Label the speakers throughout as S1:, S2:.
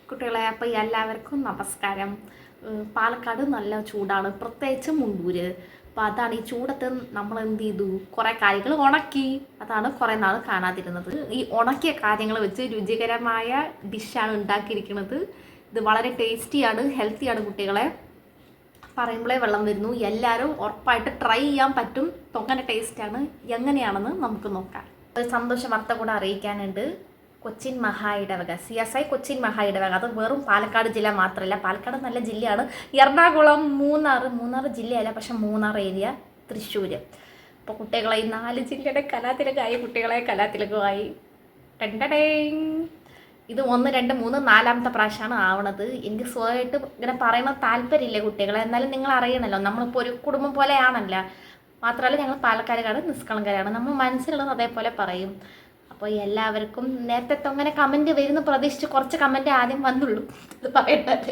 S1: കുട്ടികളെ അപ്പോൾ എല്ലാവർക്കും നമസ്കാരം. പാലക്കാട് നല്ല ചൂടാണ്, പ്രത്യേകിച്ച് മുണ്ടൂര്. അപ്പോൾ അതാണ് ഈ ചൂടത്ത് നമ്മൾ എന്ത് ചെയ്തു, കുറേ കാര്യങ്ങൾ ഉണക്കി. അതാണ് കുറേ നാൾ കാണാതിരുന്നത്. ഈ ഉണക്കിയ കാര്യങ്ങൾ വെച്ച് രുചികരമായ ഡിഷാണ് ഉണ്ടാക്കിയിരിക്കുന്നത്. ഇത് വളരെ ടേസ്റ്റിയാണ്, ഹെൽത്തിയാണ്. കുട്ടികളെ പറയുമ്പോഴേ വെള്ളം വരുന്നു. എല്ലാവരും ഉറപ്പായിട്ട് ട്രൈ ചെയ്യാൻ പറ്റും. തൊങ്ങനെ ടേസ്റ്റാണ്. എങ്ങനെയാണെന്ന് നമുക്ക് നോക്കാം. ഒരു സന്തോഷ വാർത്ത കൂടെ അറിയിക്കാനുണ്ട്. കൊച്ചിൻ മഹായിടവക CSI കൊച്ചിൻ മഹായിടവക, അത് വെറും പാലക്കാട് ജില്ല മാത്രമല്ല, പാലക്കാട് നല്ല ജില്ലയാണ്. എറണാകുളം, മൂന്നാർ ജില്ലയല്ല, പക്ഷെ മൂന്നാർ ഏരിയ, തൃശ്ശൂർ. അപ്പോൾ കുട്ടികളെ ഈ 4 ജില്ലയുടെ കലാതിലകമായി. കുട്ടികളെ കലാതിലകമായി. ഇത് 1, 2, 3 4ാമത്തെ പ്രാവശ്യമാണ് ആവണത്. എനിക്ക് സ്വയമായിട്ട് ഇങ്ങനെ പറയുന്ന താല്പര്യമില്ല കുട്ടികളെ, എന്നാലും നിങ്ങൾ അറിയണമല്ലോ, നമ്മളിപ്പോൾ ഒരു കുടുംബം പോലെയാണല്ലോ. മാത്രമല്ല ഞങ്ങൾ പാലക്കാരുകാരാണ്, നിഷ്കളങ്കരാണ്. നമ്മൾ മനസ്സിലുള്ളത് അതേപോലെ പറയും. അപ്പോൾ എല്ലാവർക്കും നേരത്തെ അങ്ങനെ കമൻറ്റ് വരുന്ന പ്രതീക്ഷിച്ച് കുറച്ച് കമൻറ്റ് ആദ്യം വന്നുള്ളൂ, ഇത് പറയേണ്ടത്.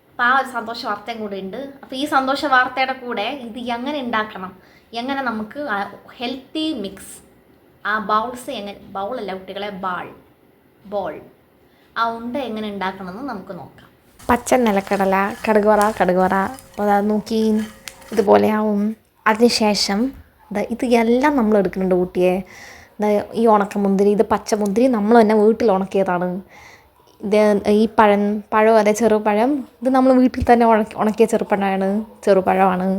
S1: അപ്പോൾ ആ ഒരു സന്തോഷ വാർത്തയും കൂടെ ഉണ്ട്. അപ്പോൾ ഈ സന്തോഷ വാർത്തയുടെ കൂടെ ഇത് എങ്ങനെ ഉണ്ടാക്കണം, എങ്ങനെ നമുക്ക് ഹെൽത്തി മിക്സ്, ആ ബൗൾസ് എങ്ങനെ, ബൗളല്ല കുട്ടികളെ, ബോൾ, ആ ഉണ്ട എങ്ങനെ ഉണ്ടാക്കണമെന്ന് നമുക്ക് നോക്കാം.
S2: പച്ച നിലക്കടല, കടുകുവറ നോക്കി ഇതുപോലെ ആവും. അതിനുശേഷം ഇത് എല്ലാം നമ്മൾ എടുക്കുന്നുണ്ട് കുട്ടിയെ. ഈ ഉണക്കമുന്തിരി, ഇത് പച്ചമുന്തിരി നമ്മൾ തന്നെ വീട്ടിൽ ഉണക്കിയതാണ്. ഇത് ഈ പഴം അതെ ചെറുപഴം, ഇത് നമ്മൾ വീട്ടിൽ തന്നെ ഉണക്കിയ ചെറുപഴമാണ്.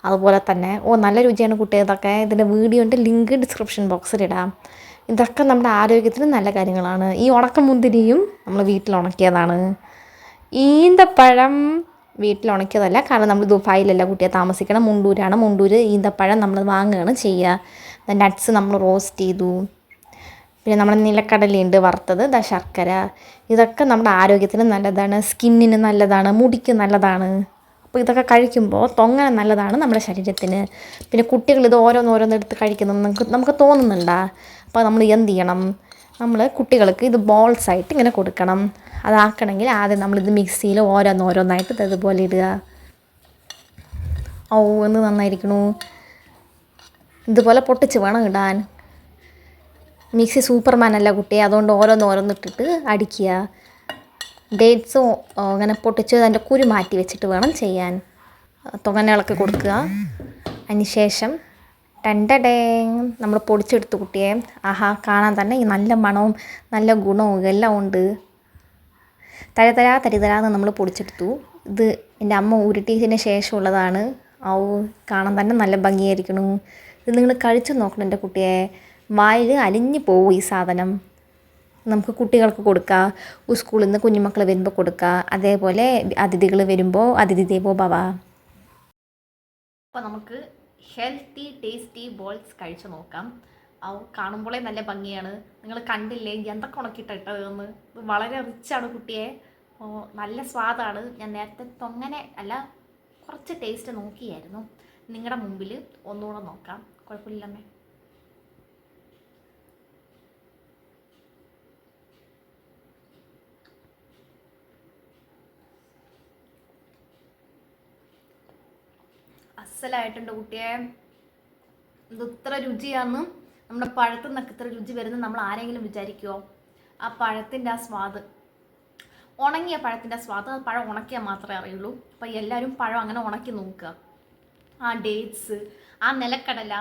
S2: അതുപോലെ തന്നെ നല്ല രുചിയാണ് കുട്ടിയെ. ഇതൊക്കെ ഇതിൻ്റെ വീഡിയോൻ്റെ ലിങ്ക് ഡിസ്ക്രിപ്ഷൻ ബോക്സിലിടാം. ഇതൊക്കെ നമ്മുടെ ആരോഗ്യത്തിന് നല്ല കാര്യങ്ങളാണ്. ഈ ഉണക്കമുന്തിരിയും നമ്മൾ വീട്ടിൽ ഉണക്കിയതാണ്. ഈന്തപ്പഴം വീട്ടിൽ ഉണക്കിയതല്ല, കാരണം നമ്മൾ ദുബായിലല്ല കുട്ടിയെ താമസിക്കണം, മുണ്ടൂര്. ഈന്തപ്പഴം നമ്മൾ വാങ്ങുകയാണ് ചെയ്യുക. നട്ട്സ് നമ്മൾ റോസ്റ്റ് ചെയ്തു. പിന്നെ നമ്മുടെ നിലക്കടലയുണ്ട് വറുത്തത്, ശർക്കര. ഇതൊക്കെ നമ്മുടെ ആരോഗ്യത്തിന് നല്ലതാണ്, സ്കിന്നിന് നല്ലതാണ്, മുടിക്ക് നല്ലതാണ്. അപ്പോൾ ഇതൊക്കെ കഴിക്കുമ്പോൾ തൊങ്ങനെ നല്ലതാണ് നമ്മുടെ ശരീരത്തിന്. പിന്നെ കുട്ടികൾ ഇത് ഓരോന്നോരോന്നെടുത്ത് കഴിക്കുന്നത് നമുക്ക് തോന്നുന്നുണ്ടോ? അപ്പോൾ നമ്മൾ എന്ത് ചെയ്യണം, നമ്മൾ കുട്ടികൾക്ക് ഇത് ബോൾസായിട്ട് ഇങ്ങനെ കൊടുക്കണം. അതാക്കണമെങ്കിൽ ആദ്യം നമ്മളിത് മിക്സിയിൽ ഓരോന്നായിട്ട് ഇതുപോലെ ഇടുക. എന്ന് നന്നായിരിക്കണു. ഇതുപോലെ പൊട്ടിച്ച് വേണം ഇടാൻ. മിക്സി സൂപ്പർമാൻ അല്ല കുട്ടിയെ, അതുകൊണ്ട് ഓരോന്നിട്ടിട്ട് അടിക്കുക. ഡേറ്റ്സും അങ്ങനെ പൊട്ടിച്ച് അതിൻ്റെ കുരു മാറ്റി വെച്ചിട്ട് വേണം ചെയ്യാൻ. തൊങ്ങനെ ഇളക്കി കൊടുക്കുക. അതിന് ശേഷം നമ്മൾ പൊടിച്ചെടുത്തു കുട്ടിയെ. കാണാൻ തന്നെ ഈ നല്ല മണവും നല്ല ഗുണവും എല്ലാം ഉണ്ട്. തരിതരാന്ന് നമ്മൾ പൊടിച്ചെടുത്തു. ഇത് എൻ്റെ അമ്മ ഉരുട്ടിയതിന് ശേഷമുള്ളതാണ്. കാണാൻ തന്നെ നല്ല ഭംഗിയായിരിക്കണു. ഇത് നിങ്ങൾ കഴിച്ചു നോക്കണം എൻ്റെ കുട്ടിയെ. വായിൽ അലിഞ്ഞു പോവും ഈ സാധനം. നമുക്ക് കുട്ടികൾക്ക് കൊടുക്കാം, സ്കൂളിൽ നിന്ന് കുഞ്ഞുമക്കൾ വരുമ്പോൾ കൊടുക്കുക. അതേപോലെ അതിഥികൾ വരുമ്പോൾ അതിഥി ദേവോ ഭവ.
S1: അപ്പോൾ നമുക്ക് ഹെൽത്തി ടേസ്റ്റി ബോൾസ് കഴിച്ചു നോക്കാം. കാണുമ്പോഴേ നല്ല ഭംഗിയാണ്. നിങ്ങൾ കണ്ടില്ലേ എന്തൊക്കെ ഉണക്കിയിട്ടിട്ടതെന്ന്. ഇത് വളരെ റിച്ചാണ് കുട്ടിയെ, നല്ല സ്വാദാണ്. ഞാൻ നേരത്തെ തൊങ്ങനെ അല്ല, കുറച്ച് ടേസ്റ്റ് നോക്കിയായിരുന്നു. നിങ്ങളുടെ മുമ്പിൽ ഒന്നുകൂടെ നോക്കാം, കുഴപ്പമില്ലമ്മേ. അസലായിട്ടുണ്ട് കുട്ടിയെ. ഇത് ഇത്ര രുചിയാന്ന്, നമ്മുടെ പഴത്തിൽ നിന്നൊക്കെ ഇത്ര രുചി വരുന്നത് നമ്മൾ ആരെങ്കിലും വിചാരിക്കുമോ? ആ പഴത്തിൻ്റെ ആ സ്വാദ്, ഉണങ്ങിയ പഴത്തിൻ്റെ സ്വാദ്, അത് പഴം ഉണക്കിയാൽ മാത്രമേ അറിയുള്ളൂ. അപ്പോൾ എല്ലാവരും പഴം അങ്ങനെ ഉണക്കി നോക്കുക. ആ ഡേറ്റ്സ്, ആ നിലക്കടല,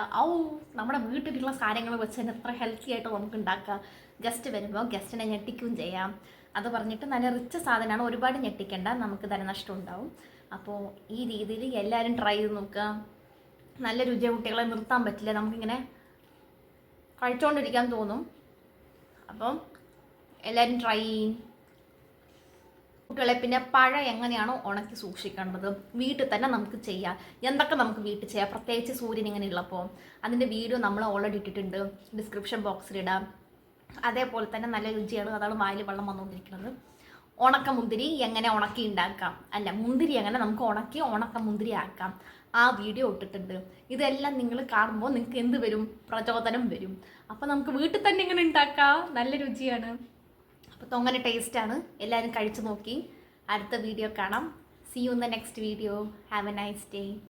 S1: നമ്മുടെ വീട്ടിലുള്ള കാര്യങ്ങൾ വെച്ച് തന്നെ എത്ര ഹെൽത്തി ആയിട്ട് നമുക്ക് ഉണ്ടാക്കാം. ഗസ്റ്റ് വരുമ്പോൾ ഗസ്റ്റിനെ ഞെട്ടിക്കുകയും ചെയ്യാം. അത് പറഞ്ഞിട്ട് നല്ല റിച്ച് സാധനമാണ്, ഒരുപാട് ഞെട്ടിക്കേണ്ട, നമുക്ക് ധനനഷ്ടം ഉണ്ടാവും. അപ്പോൾ ഈ രീതിയിൽ എല്ലാവരും ട്രൈ ചെയ്ത് നോക്കുക. നല്ല രുചിയ കുട്ടികളെ നിർത്താൻ പറ്റില്ല, നമുക്കിങ്ങനെ കഴിച്ചുകൊണ്ടിരിക്കാൻ തോന്നും. അപ്പം എല്ലാവരും ട്രൈ ചെയ്യും കുട്ടികളെ. പിന്നെ പഴം എങ്ങനെയാണോ ഉണക്കി സൂക്ഷിക്കേണ്ടത് വീട്ടിൽ തന്നെ നമുക്ക് ചെയ്യാം. എന്തൊക്കെ നമുക്ക് വീട്ടിൽ ചെയ്യാം, പ്രത്യേകിച്ച് സൂര്യൻ ഇങ്ങനെ ഉള്ളപ്പോൾ. അതിൻ്റെ വീഡിയോ നമ്മൾ ഓൾറെഡി ഇട്ടിട്ടുണ്ട്, ഡിസ്ക്രിപ്ഷൻ ബോക്സിലിടാം. അതേപോലെ തന്നെ നല്ല രുചിയാണ്, അതാണ് വായിൽ വെള്ളം വന്നുകൊണ്ടിരിക്കുന്നത്. ഉണക്കമുന്തിരി എങ്ങനെ ഉണക്കി ഉണ്ടാക്കാം, അല്ല മുന്തിരി എങ്ങനെ നമുക്ക് ഉണക്കമുന്തിരി ആക്കാം, ആ വീഡിയോ ഇട്ടിട്ടുണ്ട്. ഇതെല്ലാം നിങ്ങൾ കാണുമ്പോൾ നിങ്ങൾക്ക് എന്ത് വരും, പ്രചോദനം വരും. അപ്പോൾ നമുക്ക് വീട്ടിൽ തന്നെ ഇങ്ങനെ ഉണ്ടാക്കാം, നല്ല രുചിയാണ്. അപ്പോൾ തൊങ്ങനെ ടേസ്റ്റാണ്. എല്ലാവരും കഴിച്ചു നോക്കി. അടുത്ത വീഡിയോ കാണാം. See you in the next video. Have a nice day.